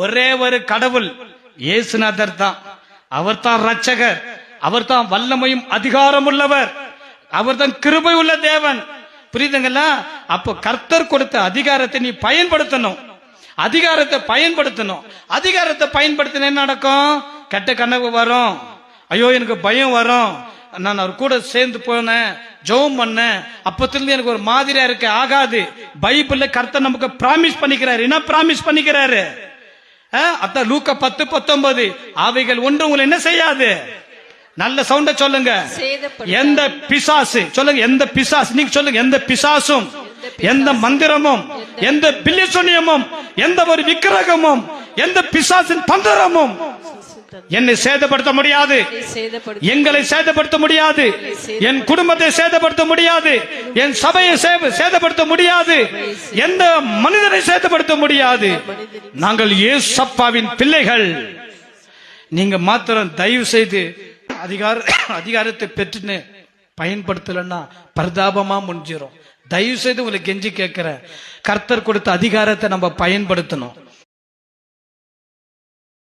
ஒரே ஒரு கடவுள் இயேசுநாதர் தான். அவர் தான் ரட்சகர், அவர் தான் வல்லமையும் அதிகாரம் உள்ளவர், அவர் தான் கிருபை உள்ள தேவன். புரியுதுங்களா? அப்போ கர்த்தர் கொடுத்த அதிகாரத்தை நீ பயன்படுத்தணும். அதிகாரத்தை பயன்படுத்தணும். அதிகாரத்தை பயன்படுத்தின என்ன நடக்கும்? கெட்ட கனவு வரும், ஐயோ எனக்கு பயம் வரும், நான் அவர் கூட சேர்ந்து போனேன், ஜெபம் பண்ணேன், அப்பத்திலிருந்து எனக்கு ஒரு மாதிரியா இருக்கு, ஆகாது. பைபிள்ல கர்த்தர் நமக்கு பிராமிஸ் பண்ணிக்கிறாரு. என்ன பிராமிஸ் பண்ணிக்கிறாரு? அதான் லூக்கா 10:19, அவைகள் ஒன்று உங்களை என்ன செய்யாது. நல்ல சவுண்ட சொல்லுங்க. எந்த பிசாசு, சொல்லுங்க எந்த பிசாசு, நீங்க சொல்லுங்க எந்த பிசாசும், எந்த மந்திரமும், எந்த பில்லிசூனியமும், எந்த ஒரு விக்கிரகமும், எந்த பிசாசின் தந்திரமும் என்னை சேதப்படுத்த முடியாது, எங்களை சேதப்படுத்த முடியாது, என் குடும்பத்தை சேதப்படுத்த முடியாது, என் சபையை சேதப்படுத்த முடியாது, எந்த மனிதனை சேதப்படுத்த முடியாது. நாங்கள் இயேசப்பாவின் பிள்ளைகள். நீங்க மாத்திரம் தயவு செய்து அதிகாரத்தை பெற்றுன்னு பயன்படுத்தலன்னா பரிதாபமா முடிஞ்சிடும். தயவு செய்து உங்களை கெஞ்சி கேட்கிற, கர்த்தர் கொடுத்த அதிகாரத்தை நம்ம பயன்படுத்தணும்.